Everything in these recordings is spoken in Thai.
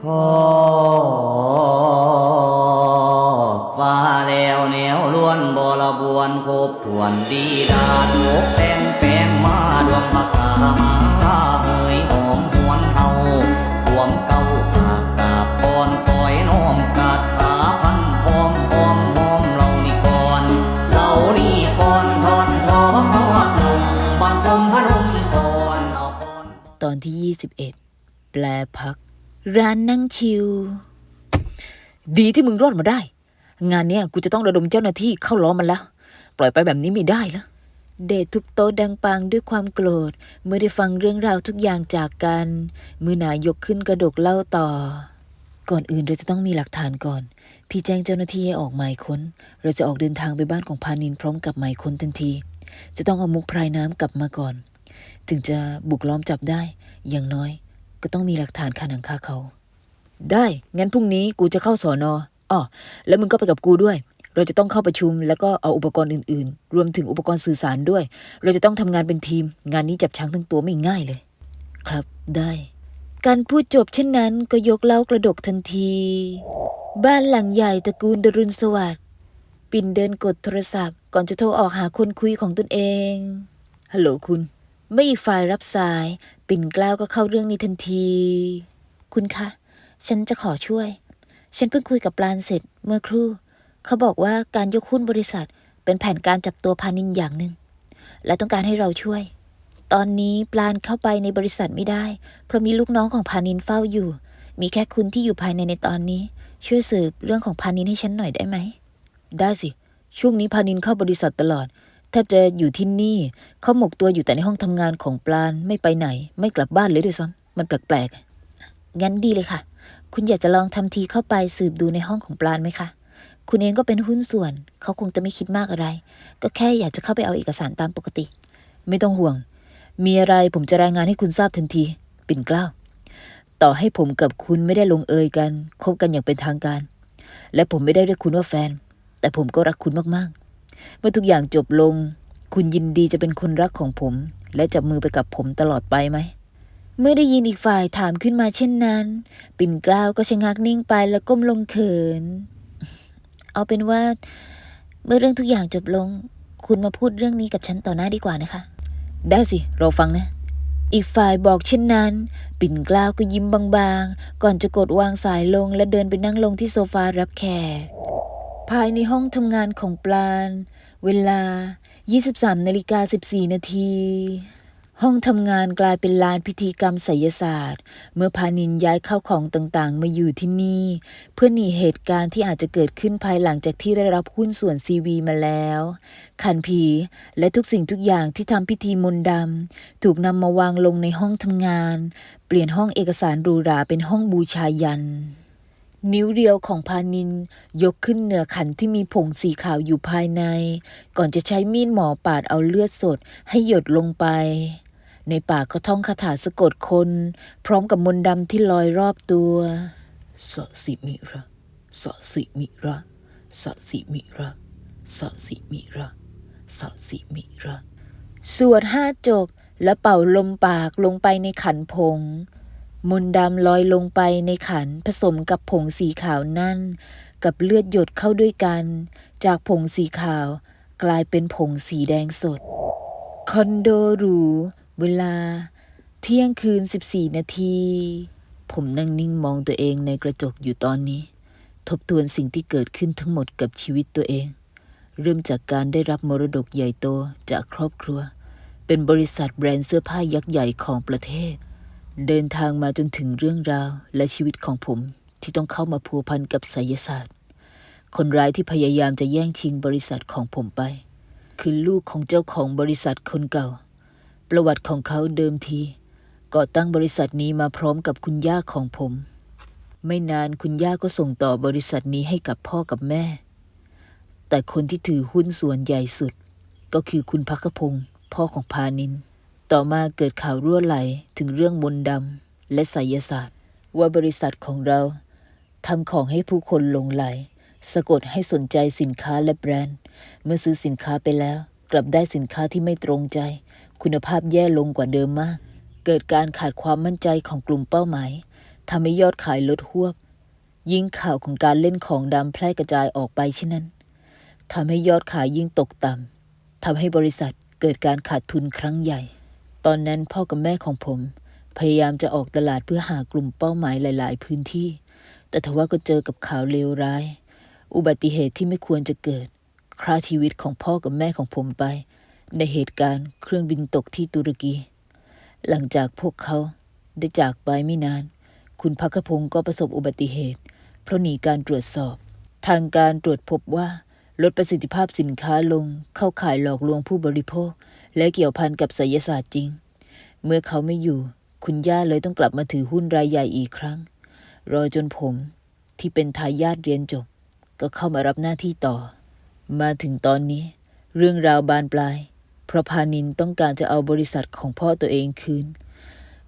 อฟ้าแล้วแนวล้วนบระบวนครบถ้วนดีดาดโมกแต่งแปลงมาดวงบักกามาเฮยหอมหวนเฮาหวมเก้าปากกาบปอนปล่อยน้อมกาดขาพันหอมหอมหอมเรานี่ก่อนเรานี่ก่อนทอนทอดลงบังคมพนมก่อนเอาก่อนตอนที่21แปลพักร้านนั่งชิลดีที่มึงรอดมาได้งานเนี้ยกูจะต้องระดมเจ้าหน้าที่เข้าล้อมมันแล้วปล่อยไปแบบนี้ไม่ได้แล้วเดชทุบโต๊ะดังปังด้วยความโกรธเมื่อได้ฟังเรื่องราวทุกอย่างจากกันมือหนายกขึ้นกระดกเล่าต่อก่อนอื่นเราจะต้องมีหลักฐานก่อนพี่แจ้งเจ้าหน้าที่ให้ออกหมายค้นเราจะออกเดินทางไปบ้านของพานินพร้อมกับหมายค้นทันทีจะต้องเอามุกพรายน้ำกลับมาก่อนถึงจะบุกล้อมจับได้อย่างน้อยก็ต้องมีหลักฐานคาหนังคาเขาได้งั้นพรุ่งนี้กูจะเข้าสน.อ้อแล้วมึงก็ไปกับกูด้วยเราจะต้องเข้าประชุมแล้วก็เอาอุปกรณ์อื่นๆรวมถึงอุปกรณ์สื่อสารด้วยเราจะต้องทำงานเป็นทีมงานนี้จับช้างทั้งตัวไม่ง่ายเลยครับได้การพูดจบเช่นนั้นก็ยกเล้ากระดกทันทีบ้านหลังใหญ่ตระกูลดรุณสวัสดิ์ปิ่นเดินกดโทรศัพท์ก่อนจะโทรออกหาคนคุยของตนเองฮัลโหลคุณไม่อีกฝ่ายรับสายปิ่นกล้าวก็เข้าเรื่องนี้ทันทีคุณคะฉันจะขอช่วยฉันเพิ่งคุยกับปราณเสร็จเมื่อครู่เขาบอกว่าการยกหุ้นบริษัทเป็นแผนการจับตัวพานินอย่างหนึ่งและต้องการให้เราช่วยตอนนี้ปราณเข้าไปในบริษัทไม่ได้เพราะมีลูกน้องของพานินเฝ้าอยู่มีแค่คุณที่อยู่ภายในตอนนี้ช่วยสืบเรื่องของพานินให้ฉันหน่อยได้ไหมได้สิช่วงนี้พานินเข้าบริษัทตลอดแทบจะอยู่ที่นี่เขาหมกตัวอยู่แต่ในห้องทำงานของปราณไม่ไปไหนไม่กลับบ้านเลยด้วยซ้ำมันแปลกๆงั้นดีเลยค่ะคุณอยากจะลองทำทีเข้าไปสืบดูในห้องของปราณไหมคะคุณเองก็เป็นหุ้นส่วนเขาคงจะไม่คิดมากอะไรก็แค่อยากจะเข้าไปเอาเอกสารตามปกติไม่ต้องห่วงมีอะไรผมจะรายงานให้คุณทราบทันทีปิ่นเกล้าต่อให้ผมกับคุณไม่ได้ลงเอยกันคบกันอย่างเป็นทางการและผมไม่ได้เรียกคุณว่าแฟนแต่ผมก็รักคุณมากๆเมื่อทุกอย่างจบลงคุณยินดีจะเป็นคนรักของผมและจับมือไปกับผมตลอดไปไหมเมื่อได้ยินอีกฝ่ายถามขึ้นมาเช่นนั้นปิ่นเกล้าก็ชะงักนิ่งไปแล้วก้มลงเขินเอาเป็นว่าเมื่อเรื่องทุกอย่างจบลงคุณมาพูดเรื่องนี้กับฉันต่อหน้าดีกว่านะคะได้สิเราฟังนะอีกฝ่ายบอกเช่นนั้นปิ่นเกล้าก็ยิ้มบางๆก่อนจะกดวางสายลงและเดินไปนั่งลงที่โซฟารับแขกภายในห้องทำงานของปราณเวลา 23:14 นาทีห้องทำงานกลายเป็นลานพิธีกรรมไสยศาสตร์เมื่อพานินย้ายเข้าของต่างๆมาอยู่ที่นี่เพื่อหนีเหตุการณ์ที่อาจจะเกิดขึ้นภายหลังจากที่ได้รับหุ้นส่วนซีวีมาแล้วขันผีและทุกสิ่งทุกอย่างที่ทำพิธีมนต์ดำถูกนำมาวางลงในห้องทำงานเปลี่ยนห้องเอกสารหรูหราเป็นห้องบูชายัญนิ้วเรียวของพานินยกขึ้นเหนือขันที่มีผงสีขาวอยู่ภายในก่อนจะใช้มีดหมอปาดเอาเลือดสดให้หยดลงไปในปากเขาท่องคาถาสะกดคนพร้อมกับมนต์ดำที่ลอยรอบตัวสะสิมิระสะสิมิระสะสิมิระสะสิมิระสะสิมิระสวด5 จบและเป่าลมปากลงไปในขันผงมนต์ดำลอยลงไปในขันผสมกับผงสีขาวนั่นกับเลือดหยดเข้าด้วยกันจากผงสีขาวกลายเป็นผงสีแดงสดคอนโดหรูเวลาเที่ยงคืน14 นาทีผมนั่งนิ่งมองตัวเองในกระจกอยู่ตอนนี้ทบทวนสิ่งที่เกิดขึ้นทั้งหมดกับชีวิตตัวเองเริ่มจากการได้รับมรดกใหญ่โตจากครอบครัวเป็นบริษัทแบรนด์เสื้อผ้ายักษ์ใหญ่ของประเทศเดินทางมาจนถึงเรื่องราวและชีวิตของผมที่ต้องเข้ามาพัวพันกับไสยศาสตร์คนร้ายที่พยายามจะแย่งชิงบริษัทของผมไปคือลูกของเจ้าของบริษัทคนเก่าประวัติของเขาเดิมทีก่อตั้งบริษัทนี้มาพร้อมกับคุณย่าของผมไม่นานคุณย่าก็ส่งต่อบริษัทนี้ให้กับพ่อกับแม่แต่คนที่ถือหุ้นส่วนใหญ่สุดก็คือคุณภัคพงศ์พ่อของพานินต่อมาเกิดข่าวรั่วไหลถึงเรื่องมนต์ดำและไสยศาสตร์ว่าบริษัทของเราทำของให้ผู้คนหลงไหลสะกดให้สนใจสินค้าและแบรนด์เมื่อซื้อสินค้าไปแล้วกลับได้สินค้าที่ไม่ตรงใจคุณภาพแย่ลงกว่าเดิมมากเกิดการขาดความมั่นใจของกลุ่มเป้าหมาย ทำให้ยอดขายลดหวบยิ่งข่าวของการเล่นของดำแพร่กระจายออกไปเช่นนั้นทำให้ยอดขายยิ่งตกต่ำทำให้บริษัทเกิดการขาดทุนครั้งใหญ่ตอนนั้นพ่อกับแม่ของผมพยายามจะออกตลาดเพื่อหากลุ่มเป้าหมายหลายๆพื้นที่แต่ทว่าก็เจอกับข่าวเลวร้ายอุบัติเหตุที่ไม่ควรจะเกิดฆ่าชีวิตของพ่อกับแม่ของผมไปในเหตุการณ์เครื่องบินตกที่ตุรกีหลังจากพวกเขาได้จากไปไม่นานคุณภักพงศ์ก็ประสบอุบัติเหตุเพราะหนีการตรวจสอบทางการตรวจพบว่าลดประสิทธิภาพสินค้าลงเข้าข่ายหลอกลวงผู้บริโภคและเกี่ยวพันกับไสยศาสตร์จริงเมื่อเขาไม่อยู่คุณย่าเลยต้องกลับมาถือหุ้นรายใหญ่อีกครั้งรอจนผมที่เป็นทายาทเรียนจบก็เข้ามารับหน้าที่ต่อมาถึงตอนนี้เรื่องราวบานปลายเพราะพานินต้องการจะเอาบริษัทของพ่อตัวเองคืน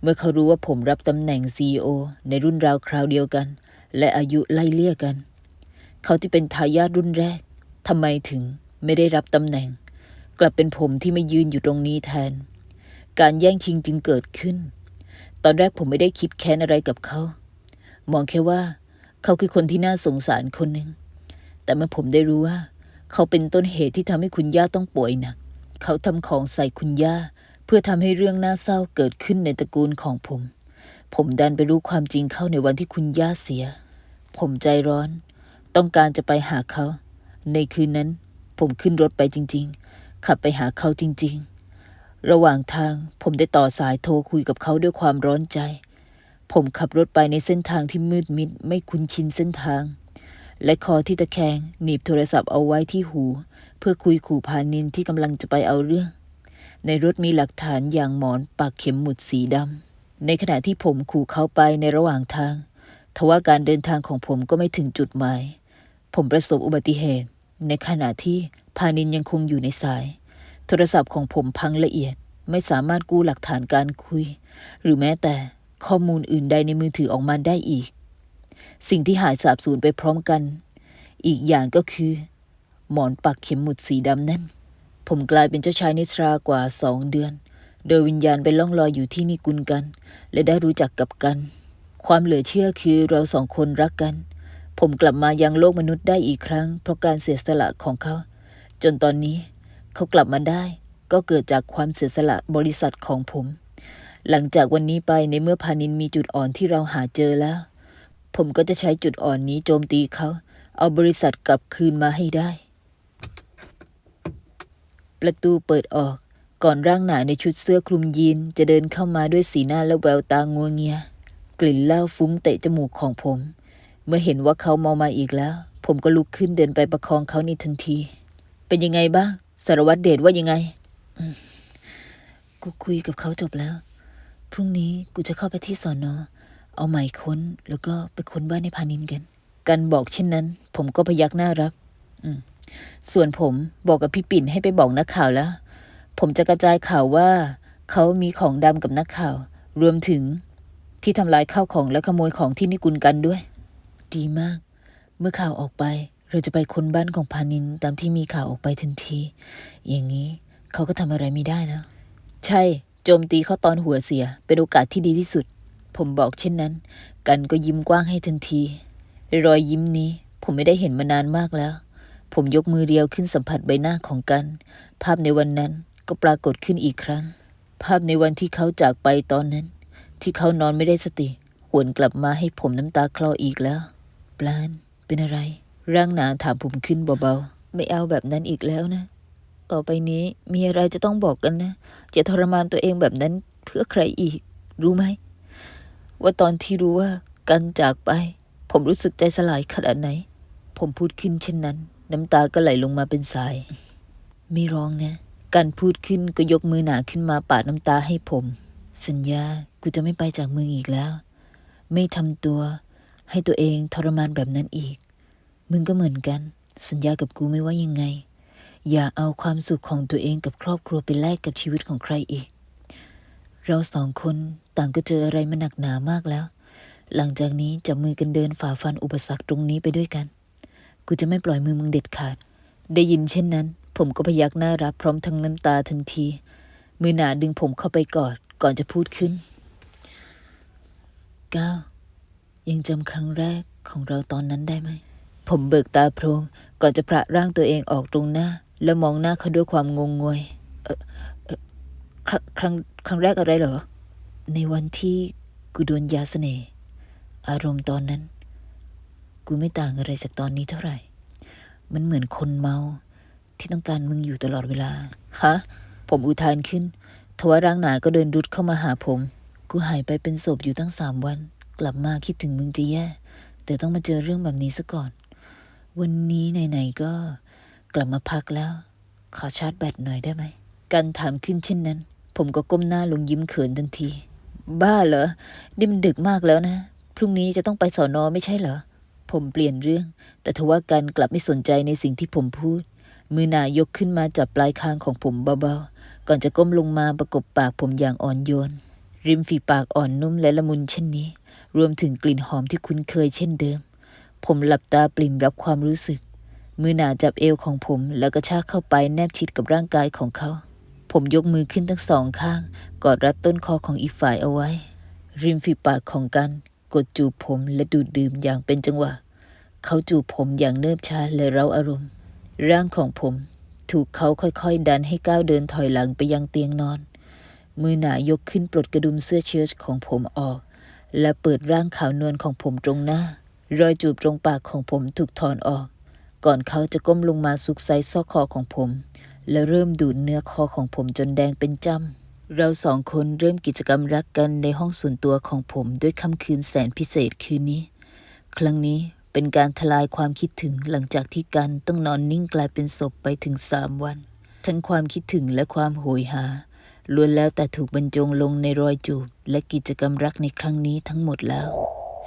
เมื่อเขารู้ว่าผมรับตำแหน่ง CEO ในรุ่นราวคราวเดียวกันและอายุไล่เลี่ยกันเขาที่เป็นทายาทรุ่นแรกทำไมถึงไม่ได้รับตำแหน่งกลับเป็นผมที่ไม่ยืนอยู่ตรงนี้แทนการแย่งชิงจึงเกิดขึ้นตอนแรกผมไม่ได้คิดแค้นอะไรกับเขามองแค่ว่าเขาคือคนที่น่าสงสารคนหนึ่งแต่เมื่อผมได้รู้ว่าเขาเป็นต้นเหตุที่ทำให้คุณย่าต้องป่วยหนักเขาทำของใส่คุณย่าเพื่อทำให้เรื่องน่าเศร้าเกิดขึ้นในตระกูลของผมดันไปรู้ความจริงเข้าในวันที่คุณย่าเสียผมใจร้อนต้องการจะไปหาเขาในคืนนั้นผมขึ้นรถไปจริงๆขับไปหาเขาจริงๆระหว่างทางผมได้ต่อสายโทรคุยกับเขาด้วยความร้อนใจผมขับรถไปในเส้นทางที่มืดมิดไม่คุ้นชินเส้นทางและคอที่ตะแคงหนีบโทรศัพท์เอาไว้ที่หูเพื่อคุยขู่พานินที่กำลังจะไปเอาเรื่องในรถมีหลักฐานอย่างหมอนปากเข็มหมุดสีดำในขณะที่ผมขู่เขาไปในระหว่างทางทว่าการเดินทางของผมก็ไม่ถึงจุดหมายผมประสบอุบัติเหตุในขณะที่พานินยังคงอยู่ในสายโทรศัพท์ของผมพังละเอียดไม่สามารถกู้หลักฐานการคุยหรือแม้แต่ข้อมูลอื่นใดในมือถือออกมาได้อีกสิ่งที่หายสาบสูญไปพร้อมกันอีกอย่างก็คือหมอนปักเข็มหมุดสีดำนั่นผมกลายเป็นเจ้าชายนิทรากว่า2 เดือนโดยวิญญาณไปล่องลอยอยู่ที่นิกุลกันและได้รู้จักกับกันความเหลือเชื่อคือเรา2 คนรักกันผมกลับมายังโลกมนุษย์ได้อีกครั้งเพราะการเสียสละของเขาจนตอนนี้เขากลับมาได้ก็เกิดจากความเสียสละบริษัทของผมหลังจากวันนี้ไปในเมื่อพานินมีจุดอ่อนที่เราหาเจอแล้วผมก็จะใช้จุดอ่อนนี้โจมตีเขาเอาบริษัทกลับคืนมาให้ได้ประตูเปิดออกก่อนร่างหนาในชุดเสื้อคลุมยีนจะเดินเข้ามาด้วยสีหน้าและแววตางัวเงียกลิ่นเหล้าฟุ้งเตะจมูกของผมเมื่อเห็นว่าเขาเมามาอีกแล้วผมก็ลุกขึ้นเดินไปประคองเขาในทันทีเป็นยังไงบ้างสารวัตรเดชว่ายังไงกูคุยกับเขาจบแล้วพรุ่งนี้กูจะเข้าไปที่สน.เอาหมายค้นแล้วก็ไปค้นบ้านในพานินกันบอกเช่นนั้นผมก็พยักหน้ารับส่วนผมบอกกับพี่ปิ่นให้ไปบอกนักข่าวแล้วผมจะกระจายข่าวว่าเขามีของดำกับนักข่าวรวมถึงที่ทำลายข้าวของและขโมยของที่นิกุลกันด้วยดีมากเมื่อข่าวออกไปเราจะไปค้นบ้านของพานินตามที่มีข่าวออกไปทันทีอย่างนี้เขาก็ทำอะไรไม่ได้แล้วใช่โจมตีเขาตอนหัวเสียเป็นโอกาสที่ดีที่สุดผมบอกเช่นนั้นกันก็ยิ้มกว้างให้ทันทีรอยยิ้มนี้ผมไม่ได้เห็นมานานมากแล้วผมยกมือเรียวขึ้นสัมผัสใบหน้าของกันภาพในวันนั้นก็ปรากฏขึ้นอีกครั้งภาพในวันที่เขาจากไปตอนนั้นที่เขานอนไม่ได้สติหวนกลับมาให้ผมน้ำตาคลออีกแล้วปลานเป็นอะไรร่างหนาถามผมขึ้นเบาๆไม่เอาแบบนั้นอีกแล้วนะต่อไปนี้มีอะไรจะต้องบอกกันนะอย่าทรมานตัวเองแบบนั้นเพื่อใครอีกรู้ไหมว่าตอนที่รู้ว่ากันจากไปผมรู้สึกใจสลายขนาดไหนผมพูดขึ้นเช่นนั้นน้ำตาก็ไหลลงมาเป็นสายไม่ร้องนะกันพูดขึ้นก็ยกมือหนาขึ้นมาปาดน้ำตาให้ผมสัญญากูจะไม่ไปจากมึงอีกแล้วไม่ทำตัวให้ตัวเองทรมานแบบนั้นอีกมึงก็เหมือนกันสัญญากับกูไม่ว่ายังไงอย่าเอาความสุขของตัวเองกับครอบครัวไปแลกกับชีวิตของใครอีกเรา2 คนต่างก็เจออะไรมาหนักหนามากแล้วหลังจากนี้จับมือกันเดินฝ่าฟันอุปสรรคตรงนี้ไปด้วยกันกูจะไม่ปล่อยมือมึงเด็ดขาดได้ยินเช่นนั้นผมก็พยักหน้ารับพร้อมทั้งน้ำตาทันทีมือหนาดึงผมเข้าไปกอดก่อนจะพูดขึ้นก้าว ยังจำครั้งแรกของเราตอนนั้นได้ไหมผมเบิกตาโพลงก่อนจะพระร่างตัวเองออกตรงหน้าแล้วมองหน้าเขาด้วยความงงงวยครั้งครั้งครั้งแรกอะไรเหรอในวันที่กูโดนยาเสน่ห์อารมณ์ตอนนั้นกูไม่ต่างอะไรจากตอนนี้เท่าไหร่มันเหมือนคนเมาที่ต้องการมึงอยู่ตลอดเวลาฮะผมอุทานขึ้นทว่าร่างหนาก็เดินรุดเข้ามาหาผมกูหายไปเป็นศพอยู่ตั้ง3 วันกลับมาคิดถึงมึงจะแย่แต่ต้องมาเจอเรื่องแบบนี้ซะก่อนวันนี้ไหนๆก็กลับมาพักแล้วขอชาร์จแบตหน่อยได้ไหมกันถามขึ้นเช่นนั้นผมก็ก้มหน้าลงยิ้มเขินทันทีบ้าเหรอนี่มันดึกมากแล้วนะพรุ่งนี้จะต้องไปสน.ไม่ใช่เหรอผมเปลี่ยนเรื่องแต่ทว่ากันกลับไม่สนใจในสิ่งที่ผมพูดมือหนายกขึ้นมาจับปลายคางของผมเบาๆก่อนจะก้มลงมาประกบปากผมอย่างอ่อนโยนริมฝีปากอ่อนนุ่มและละมุนเช่นนี้รวมถึงกลิ่นหอมที่คุ้นเคยเช่นเดิมผมหลับตาปริ่มรับความรู้สึกมือหนาจับเอวของผมแล้วกระชากเข้าไปแนบชิดกับร่างกายของเขาผมยกมือขึ้นทั้งสองข้างกอดรัดต้นคอของอีกฝ่ายเอาไว้ริมฝีปากของกันกดจูบผมและดูดดื่มอย่างเป็นจังหวะเขาจูบผมอย่างเนิบช้าและเร้าอารมณ์ร่างของผมถูกเขาค่อยๆดันให้ก้าวเดินถอยหลังไปยังเตียงนอนมือหนายกขึ้นปลดกระดุมเสื้อเชิ้ตของผมออกและเปิดร่างขาวนวลของผมตรงหน้ารอยจูบตรงปากของผมถูกถอนออกก่อนเขาจะก้มลงมาซุกไซซอกคอของผมและเริ่มดูดเนื้อคอของผมจนแดงเป็นจ้ำเราสองคนเริ่มกิจกรรมรักกันในห้องส่วนตัวของผมด้วยค่ำคืนแสนพิเศษคืนนี้ครั้งนี้เป็นการทลายความคิดถึงหลังจากที่กันต้องนอนนิ่งกลายเป็นศพไปถึง3 วันทั้งความคิดถึงและความโหยหาล้วนแล้วแต่ถูกบรรจงลงในรอยจูบและกิจกรรมรักในครั้งนี้ทั้งหมดแล้ว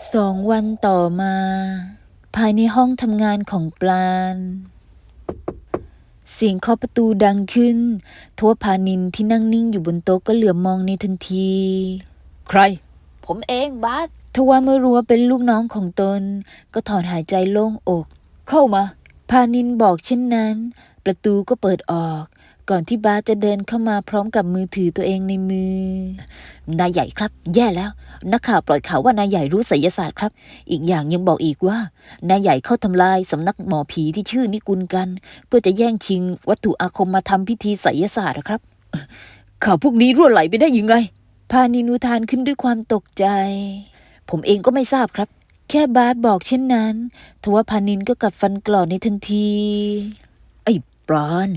2 วันต่อมาภายในห้องทำงานของปราณเสียงเคาะประตูดังขึ้นทว่าพานินที่นั่งนิ่งอยู่บนโต๊ะก็เหลือบมองในทันทีใครผมเองบาสทว่าเมื่อรู้ว่าเป็นลูกน้องของตนก็ถอนหายใจโล่งอกเข้ามาพานินบอกเช่นนั้นประตูก็เปิดออกก่อนที่บาสจะเดินเข้ามาพร้อมกับมือถือตัวเองในมือนายใหญ่ครับแย่แล้วนักข่าวปล่อยข่าวว่านายใหญ่รู้ไสยศาสตร์ครับอีกอย่างยังบอกอีกว่านายใหญ่เข้าทำลายสำนักหมอผีที่ชื่อนิกุลกันเพื่อจะแย่งชิงวัตถุอาคมมาทำพิธีไสยศาสตร์ครับข่าวพวกนี้รั่วไหลไปได้ยังไงพานินุทานขึ้นด้วยความตกใจผมเองก็ไม่ทราบครับแค่บาสบอกเช่นนั้นทว่าพานินก็กัดฟันกรอดในทันทีไอ้ปราณ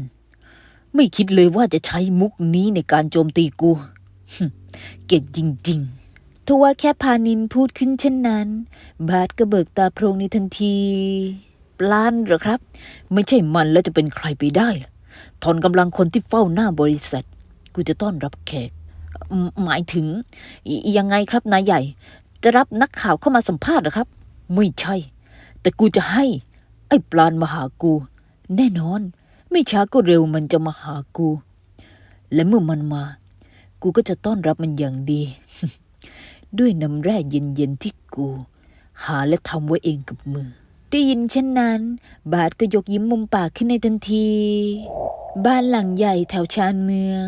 ไม่คิดเลยว่าจะใช้มุกนี้ในการโจมตีกูเก่งจริงๆทว่าแค่พานินพูดขึ้นเช่นนั้นบาสก็เบิกตาโพลงในทันทีปราณเหรอครับไม่ใช่มันแล้วจะเป็นใครไปได้ล่ะถอนกำลังคนที่เฝ้าหน้าบริษัทกูจะต้อนรับแขกหมายถึงยังไงครับนายใหญ่จะรับนักข่าวเข้ามาสัมภาษณ์เหรอครับไม่ใช่แต่กูจะให้ไอ้ปราณมาหากูแน่นอนไม่ช้าก็เร็วมันจะมาหากูและเมื่อมันมากูก็จะต้อนรับมันอย่างดี ด้วยน้ำแร่เย็นๆที่กูหาและทำไว้เองกับมือได้ยินเช่นนั้นบาสก็ยกยิ้มมุมปากขึ้นในทันทีบ้านหลังใหญ่แถวชานเมือง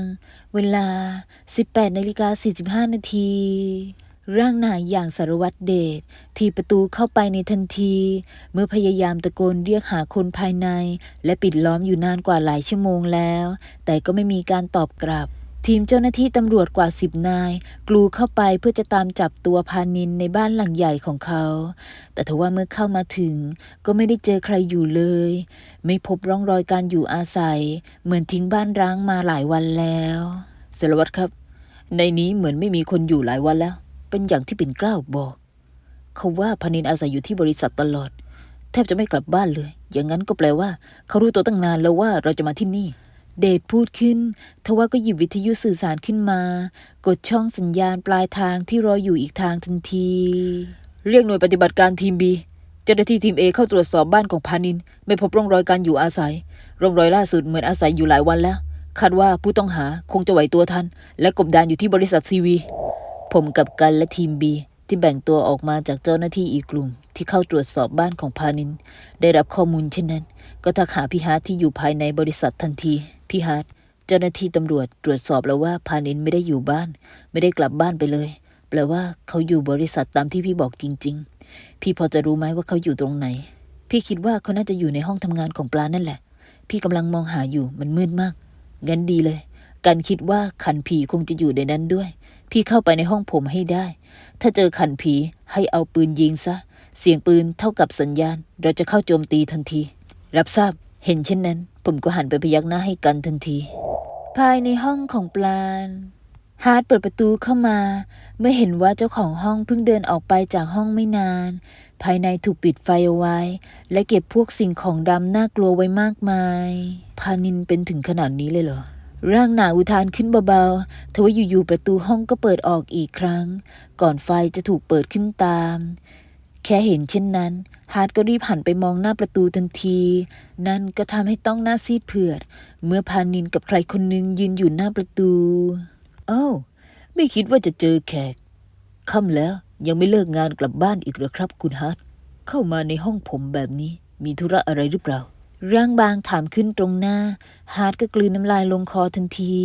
เวลา 18:45 นาทีร่างนายอย่างสารวัตรเดชที่ประตูเข้าไปในทันทีเมื่อพยายามตะโกนเรียกหาคนภายในและปิดล้อมอยู่นานกว่าหลายชั่วโมงแล้วแต่ก็ไม่มีการตอบกลับทีมเจ้าหน้าที่ตำรวจกว่า10 นายกลูเข้าไปเพื่อจะตามจับตัวพานินในบ้านหลังใหญ่ของเขาแต่ทว่าเมื่อเข้ามาถึงก็ไม่ได้เจอใครอยู่เลยไม่พบร่องรอยการอยู่อาศัยเหมือนทิ้งบ้านร้างมาหลายวันแล้วสารวัตรครับในนี้เหมือนไม่มีคนอยู่หลายวันแล้วเป็นอย่างที่ปิ่นเกล้าบอกเขาว่าพานินอาศัยอยู่ที่บริษัทตลอดแทบจะไม่กลับบ้านเลยอย่างนั้นก็แปลว่าเขารู้ตัวตั้งนานแล้วว่าเราจะมาที่นี่เดชพูดขึ้นทว่าก็หยิบวิทยุสื่อสารขึ้นมากดช่องสัญญาณปลายทางที่รออยู่อีกทางทันทีเรียกหน่วยปฏิบัติการทีม B เจ้าหน้าที่ทีม A เข้าตรวจสอบบ้านของพานินไม่พบร่องรอยการอยู่อาศัยร่องรอยล่าสุดเหมือนอาศัยอยู่หลายวันแล้วคาดว่าผู้ต้องหาคงจะไหวตัวทันและกบดานอยู่ที่บริษัทซีวีผมกับกันและทีม B ที่แบ่งตัวออกมาจากเจ้าหน้าที่อีกกลุ่มที่เข้าตรวจสอบบ้านของพานินได้รับข้อมูลเช่นนั้นก็ทักหาพี่ฮาร์ทที่อยู่ภายในบริษัททันทีพี่ฮาร์ทเจ้าหน้าที่ตำรวจตรวจสอบแล้วว่าพานินไม่ได้อยู่บ้านไม่ได้กลับบ้านไปเลยแปลว่าเขาอยู่บริษัทตามที่พี่บอกจริง พี่พอจะรู้ไหมว่าเขาอยู่ตรงไหนพี่คิดว่าเขาน่าจะอยู่ในห้องทำงานของปลานั่นแหละพี่กำลังมองหาอยู่มันมืดมากงั้นดีเลยกันคิดว่าขันผีคงจะอยู่ในนั้นด้วยพี่เข้าไปในห้องผมให้ได้ถ้าเจอขันผีให้เอาปืนยิงซะเสียงปืนเท่ากับสัญญาณเราจะเข้าโจมตีทันทีรับทราบเห็นเช่นนั้นผมก็หันไปพยักหน้าให้กันทันทีภายในห้องของปลาฮาร์ดเปิดประตูเข้ามาเมื่อเห็นว่าเจ้าของห้องเพิ่งเดินออกไปจากห้องไม่นานภายในถูกปิดไฟเอาไว้และเก็บพวกสิ่งของดำน่ากลัวไว้มากมายพานินเป็นถึงขนาดนี้เลยเหรอร่างหนาอุทานขึ้นเบาๆทว่าอยู่ๆประตูห้องก็เปิดออกอีกครั้งก่อนไฟจะถูกเปิดขึ้นตามแค่เห็นเช่นนั้นฮาร์ดก็รีบหันไปมองหน้าประตูทันทีนั่นก็ทำให้ต้องหน้าซีดเผือดเมื่อพานินกับใครคนหนึ่งยืนอยู่หน้าประตูอ้าวไม่คิดว่าจะเจอแขกค่ำแล้วยังไม่เลิกงานกลับบ้านอีกเหรอครับคุณฮาร์ดเข้ามาในห้องผมแบบนี้มีธุระอะไรหรือเปล่าร่างบางถามขึ้นตรงหน้าฮาร์ดก็กลืนน้ำลายลงคอทันที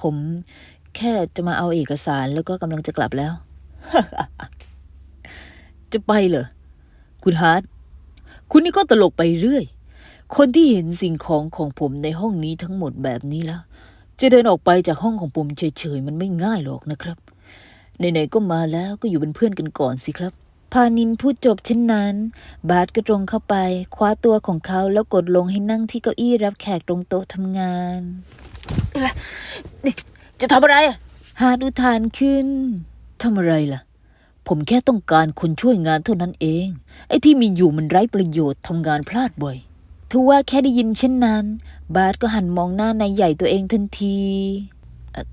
ผมแค่จะมาเอาเอกสารแล้วก็กำลังจะกลับแล้ว จะไปเหรอคุณฮาร์ดคุณนี่ก็ตลกไปเรื่อยคนที่เห็นสิ่งของผมในห้องนี้ทั้งหมดแบบนี้แล้วจะเดินออกไปจากห้องของผมเฉยๆมันไม่ง่ายหรอกนะครับไหนๆก็มาแล้วก็อยู่เป็นเพื่อนกันก่อนสิครับพานินพูดจบเช่นนั้นบาสก็ตรงเข้าไปคว้าตัวของเขาแล้วกดลงให้นั่งที่เก้าอี้รับแขกตรงโต๊ะทำงานนี่จะทำอะไรฮาร์ดอุทานขึ้นทำอะไรล่ะผมแค่ต้องการคนช่วยงานเท่านั้นเองไอ้ที่มีอยู่มันไร้ประโยชน์ทำงานพลาดบ่อยทว่าแค่ได้ยินเช่นนั้นบาสก็หันมองหน้านายใหญ่ตัวเองทันที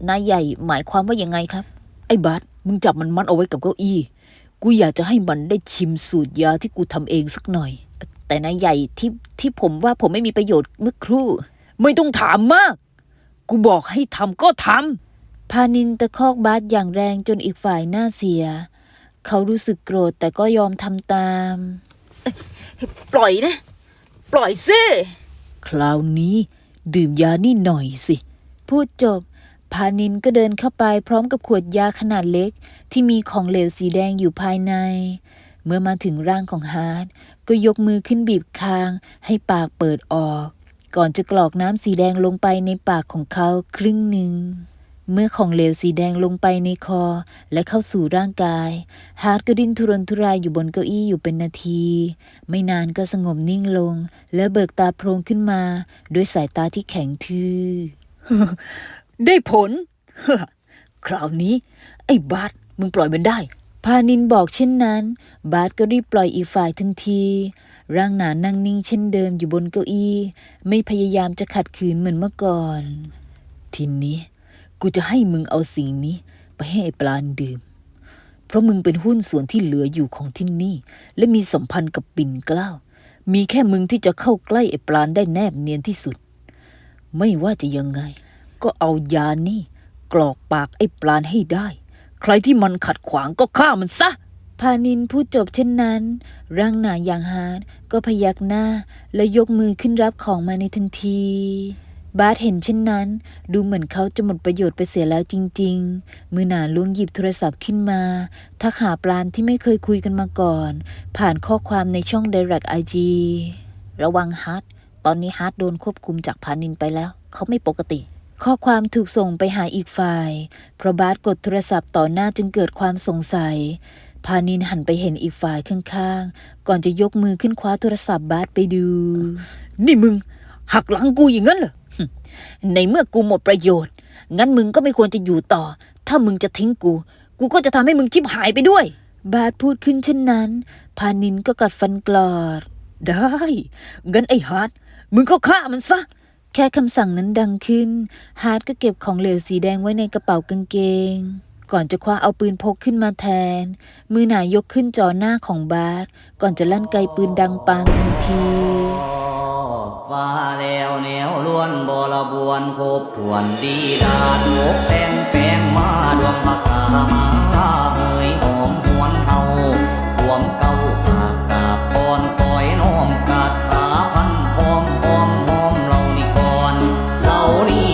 นายใหญ่หมายความว่ายังไงครับไอ้บาสมึงจับมันมัดเอาไว้กับเก้าอี้กูอยากจะให้มันได้ชิมสูตรยาที่กูทำเองสักหน่อยแต่นายใหญ่ที่ผมว่าผมไม่มีประโยชน์เมื่อครู่ไม่ต้องถามมากกูบอกให้ทำก็ทำพานินตะคอกบาสอย่างแรงจนอีกฝ่ายหน้าเสียเขารู้สึกโกรธแต่ก็ยอมทำตามปล่อยนะปล่อยซิคราวนี้ดื่มยานี่หน่อยสิพูดจบพานินก็เดินเข้าไปพร้อมกับขวดยาขนาดเล็กที่มีของเหลวสีแดงอยู่ภายในเมื่อมาถึงร่างของฮาร์ดก็ยกมือขึ้นบีบคางให้ปากเปิดออกก่อนจะกรอกน้ำสีแดงลงไปในปากของเขาครึ่งหนึ่งเมื่อของเหลวสีแดงลงไปในคอและเข้าสู่ร่างกายฮาร์ดก็ดิ้นทุรนทุรายอยู่บนเก้าอี้อยู่เป็นนาทีไม่นานก็สงบนิ่งลงและเบิกตาโพลงขึ้นมาด้วยสายตาที่แข็งทื่อ ได้ผล คราวนี้ไอ้บาสมึงปล่อยมันได้พานินบอกเช่นนั้นบาสก็รีบปล่อยอีกฝ่ายทันทีร่างหนานั่งนิ่งเช่นเดิมอยู่บนเก้าอี้ไม่พยายามจะขัดขืนเหมือนเมื่อก่อนทีนี้กูจะให้มึงเอาสิ่งนี้ไปให้ไอ้ปลาดื่มเพราะมึงเป็นหุ้นส่วนที่เหลืออยู่ของที่นี่และมีสัมพันธ์กับปิ่นเกล้ามีแค่มึงที่จะเข้าใกล้ไอ้ปลาได้แนบเนียนที่สุดไม่ว่าจะยังไงก็เอายานี่กรอกปากไอ้ปลาให้ได้ใครที่มันขัดขวางก็ฆ่ามันซะพานินพูดจบเช่นนั้นร่างหนาอย่างฮาร์ดก็พยักหน้าและยกมือขึ้นรับของมาในทันทีบาสเห็นเช่นนั้นดูเหมือนเขาจะหมดประโยชน์ไปเสียแล้วจริงๆมือหนาล้วงหยิบโทรศัพท์ขึ้นมาทักหาปลาที่ไม่เคยคุยกันมาก่อนผ่านข้อความในช่อง Direct IG ระวังฮาร์ดตอนนี้ฮาร์ดโดนควบคุมจากพานินไปแล้วเขาไม่ปกติข้อความถูกส่งไปหาอีกฝ่ายเพราะบาสกดโทรศัพท์ต่อหน้าจึงเกิดความสงสัยพานินหันไปเห็นอีกฝ่ายข้างๆก่อนจะยกมือขึ้นคว้าโทรศัพท์บาสไปดูนี่มึงหักหลังกูอย่างนั้นเหรอในเมื่อกูหมดประโยชน์งั้นมึงก็ไม่ควรจะอยู่ต่อถ้ามึงจะทิ้งกูก็จะทำให้มึงชิบหายไปด้วยบาสพูดขึ้นเช่นนั้นพานินก็กัดฟันกรอดได้งั้นไอ้ฮาร์ดมึงก็ฆ่ามันซะแค่คำสั่งนั้นดังขึ้นฮาร์ดก็เก็บของเหลวสีแดงไว้ในกระเป๋ากางเกงก่อนจะคว้าเอาปืนพกขึ้นมาแทนมือหนายกขึ้นจ่อหน้าของบาสก่อนจะลั่นไกปืนดังปางทันทีฟ้าแล้วแนวล้วนบรบวนครบถ้วนดีดาดโมกแปงมาดวงพกามาเฮยหอมหวนเฮาหวมเก้าปากกาบก่อนปล่อยน้อมกาดขาพันหอมเหล่านี่ก่อนเหล่านี่